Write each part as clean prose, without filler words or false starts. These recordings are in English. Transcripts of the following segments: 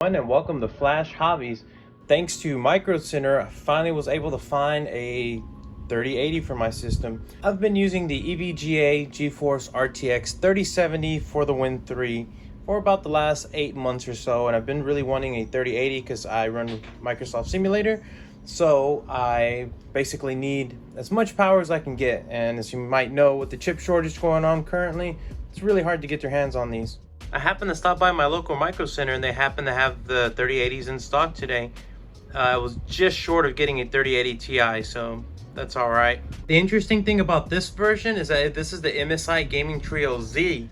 And welcome to Flash Hobbies. Thanks to Micro Center, I finally was able to find a 3080 for my system. I've been using the EVGA GeForce RTX 3070 for the Win 3 for about the last 8 months or so, and I've been really wanting a 3080 because I run Microsoft Simulator, so I basically need as much power as I can get. And as you might know, with the chip shortage going on currently, it's really hard to get your hands on these. I happened to stop by my local Micro Center and they happen to have the 3080s in stock today. I was just short of getting a 3080 Ti, so that's all right. The interesting thing about this version is that this is the MSI Gaming Trio Z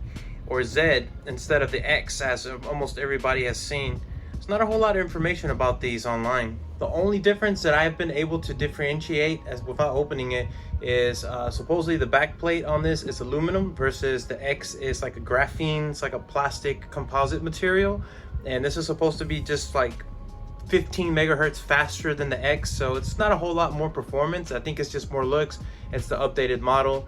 or Z instead of the X, as almost everybody has seen. There's not a whole lot of information about these online. The only difference that I've been able to differentiate as without opening it is supposedly the back plate on this is aluminum versus the X is like a graphene. It's like a plastic composite material, and this is supposed to be just like 15 megahertz faster than the X, so it's not a whole lot more performance. I think it's just more looks. It's the updated model.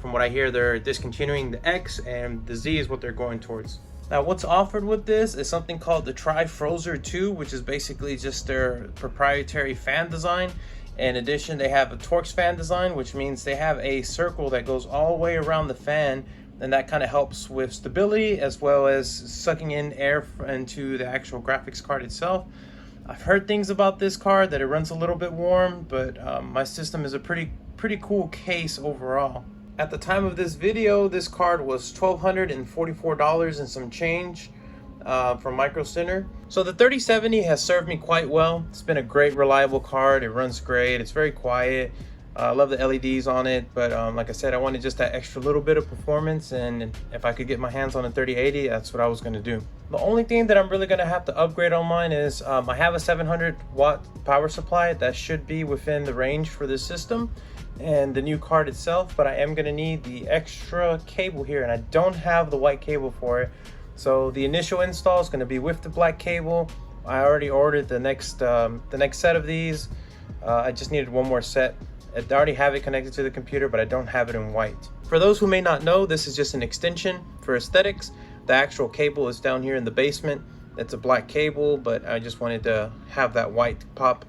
From what I hear, they're discontinuing the X and the Z is what they're going towards. Now, what's offered with this is something called the Tri-Frozer 2, which is basically just their proprietary fan design. In addition, they have a Torx fan design, which means they have a circle that goes all the way around the fan, and that kind of helps with stability as well as sucking in air into the actual graphics card itself. I've heard things about this card that it runs a little bit warm, but my system is a pretty cool case overall. At the time of this video, this card was $1,244 and some change from Micro Center. So the 3070 has served me quite well. It's been a great, reliable card. It runs great. It's very quiet. I love the LEDs on it, but like I said, I wanted just that extra little bit of performance, and if I could get my hands on a 3080, that's what I was going to do. The only thing that I'm really going to have to upgrade on mine is I have a 700 watt power supply that should be within the range for this system and the new card itself, but I am going to need the extra cable here, and I don't have the white cable for it. So the initial install is going to be with the black cable. I already ordered the next set of these. I just needed one more set. I already have it connected to the computer, but I don't have it in white. For those who may not know, this is just an extension for aesthetics. The actual cable is down here in the basement. It's a black cable, but I just wanted to have that white pop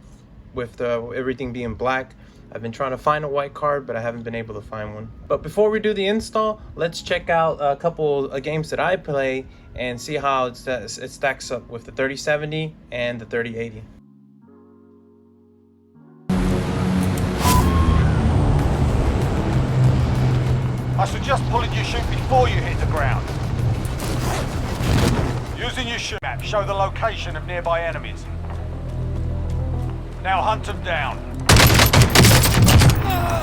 with everything being black. I've been trying to find a white card, but I haven't been able to find one. But before we do the install, let's check out a couple of games that I play and see how it stacks up with the 3070 and the 3080. I suggest pulling your chute before you hit the ground. Using your chute map, show the location of nearby enemies. Now hunt them down.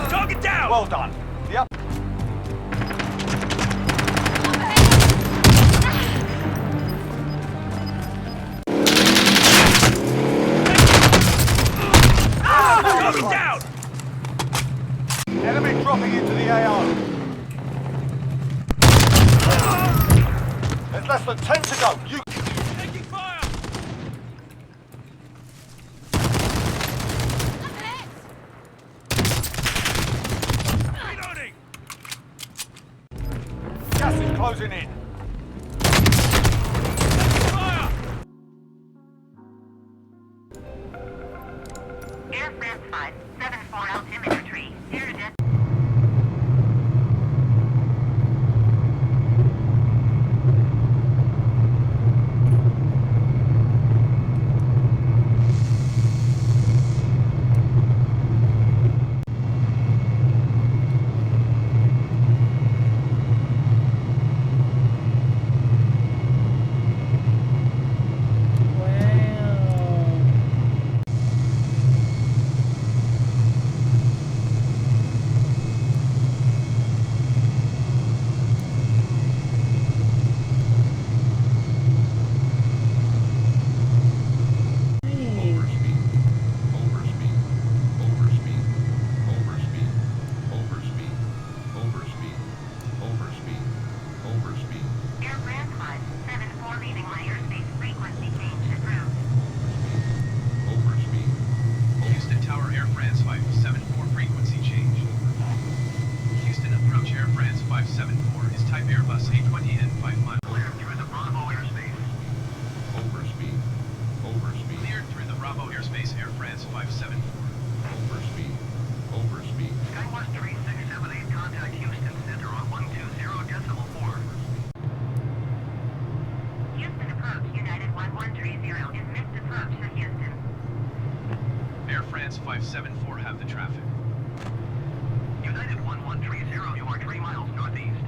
Target down! Well done. Yep. Target down! Enemy dropping into the AO. There's less than 10 to go. You taking fire! Reloading! Gas is closing in. Fire! Air France 5, 74 altimeter tree. Here to dead. Airbus A20N 5 miles. Clear through the Bravo airspace. Overspeed. France 574. Overspeed. Overspeed. Skywest 3678, contact Houston Center on 120.4. Houston approach, United 1130 is missed approach to Houston. Air France 574 have the traffic. United 1130, you are 3 miles northeast.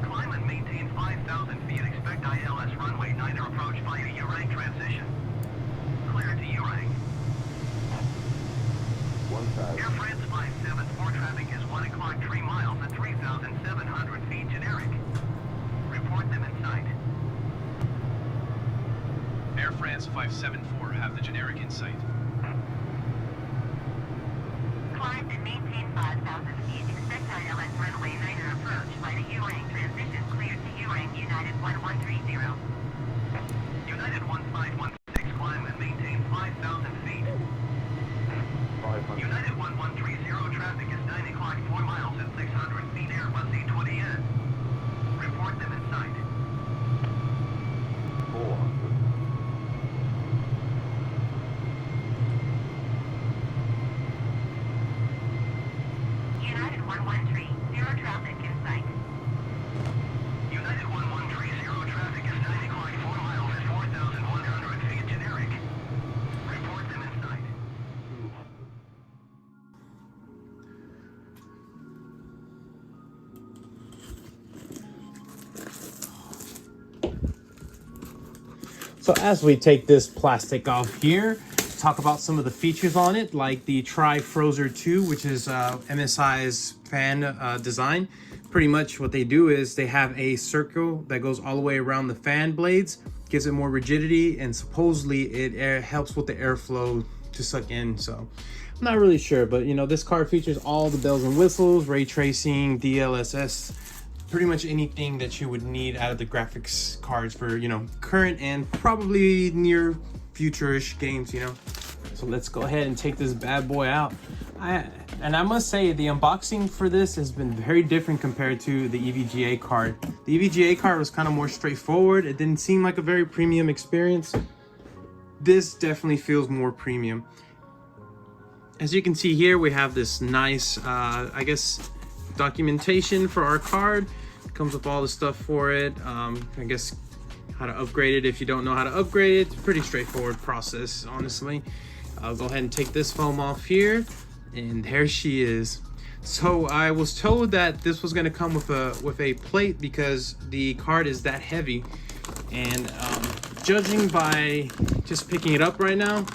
Climb and maintain 5,000 feet. Expect ILS runway 9 approach via Urang transition. Clear to Urang. Air France 574 traffic is 1 o'clock 3 miles at 3,700 feet generic. Report them in sight. Air France 574 have the generic in sight. Climb and maintain 5,000 feet. Expect ILS runway 9 approach via Urang transition. Clear to Urang, United 1130. United 1516, climb and maintain 5,000 feet. United 1130, traffic is 9 o'clock 4 miles at 600 feet. Airbus A20N. Report them in sight. 400. United 1130, traffic in sight. United 1130, traffic is 9 o'clock 4 miles at 4,100 feet generic. Report them in sight. So as we take this plastic off here, talk about some of the features on it, like the Tri-Frozer 2, which is MSI's fan design. Pretty much what they do is they have a circle that goes all the way around the fan blades, gives it more rigidity, and supposedly it helps with the airflow to suck in. So I'm not really sure, but you know, this car features all the bells and whistles, ray tracing, DLSS, pretty much anything that you would need out of the graphics cards for, you know, current and probably near future-ish games, you know. So let's go ahead and take this bad boy out. I must say the unboxing for this has been very different compared to the EVGA card. The EVGA card was kind of more straightforward. It didn't seem like a very premium experience. This definitely feels more premium. As you can see here, we have this nice, I guess, documentation for our card. It comes with all the stuff for it. I guess how to upgrade it if you don't know how to upgrade it. It's a pretty straightforward process, honestly. I'll go ahead and take this foam off here, and there she is. So I was told that this was going to come with a plate because the card is that heavy, and judging by just picking it up right now,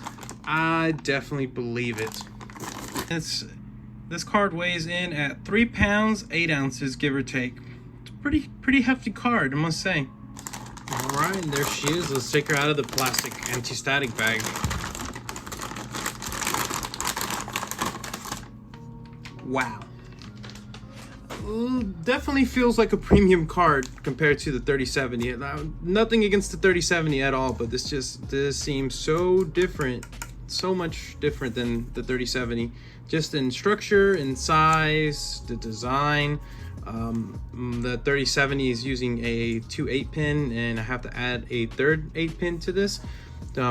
I definitely believe it. This card weighs in at 3 pounds 8 ounces, give or take. It's a pretty hefty card, I must say. All right, and there she is. Let's take her out of the plastic anti-static bag. Wow. Definitely feels like a premium card compared to the 3070. Nothing against the 3070 at all, but this seems so different, so much different than the 3070. Just in structure, in size, the design. The 3070 is using a 2 8-pin, and I have to add a third 8-pin to this,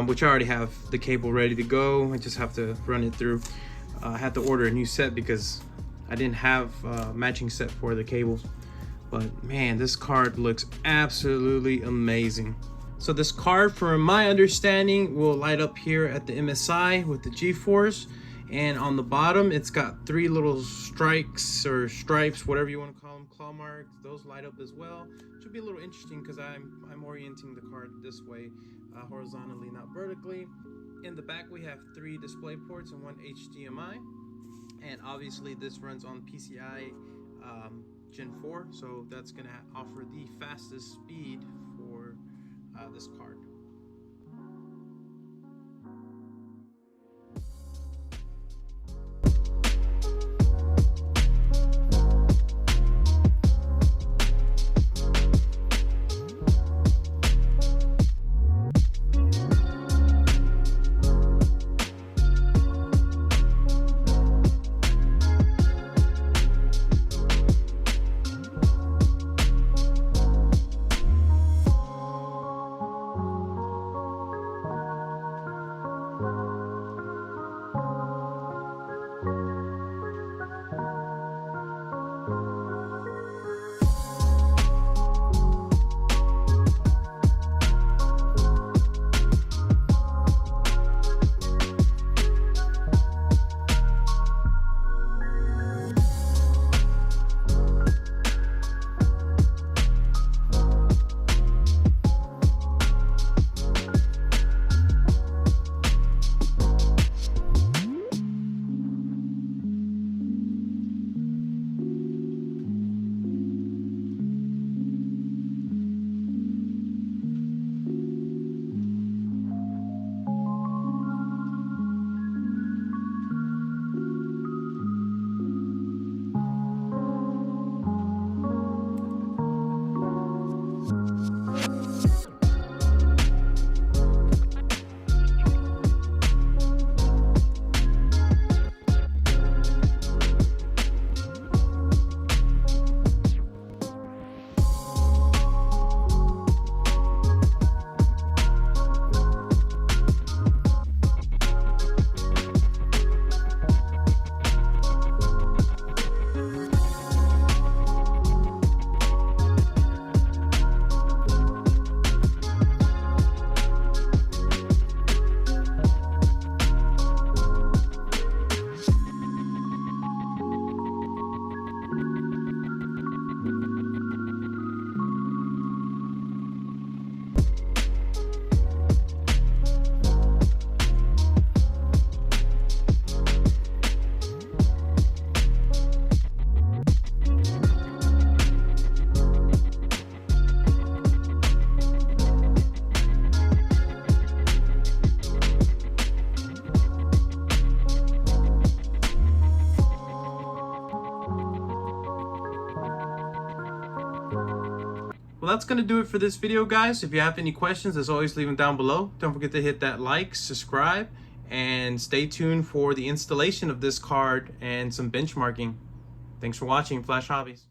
which I already have the cable ready to go. I just have to run it through. I had to order a new set because I didn't have a matching set for the cables. But man, this card looks absolutely amazing. So this card, from my understanding, will light up here at the MSI with the G-force, and on the bottom it's got 3 little strikes or stripes, whatever you want to call them, claw marks. Those light up as well. Should be a little interesting because I'm orienting the card this way, horizontally, not vertically. In the back we have 3 display ports and 1 HDMI, and obviously this runs on PCI Gen 4, so that's gonna offer the fastest speed for this card. Well, that's going to do it for this video, guys. If you have any questions, as always, leave them down below. Don't forget to hit that like, subscribe, and stay tuned for the installation of this card and some benchmarking. Thanks for watching Flash Hobbies.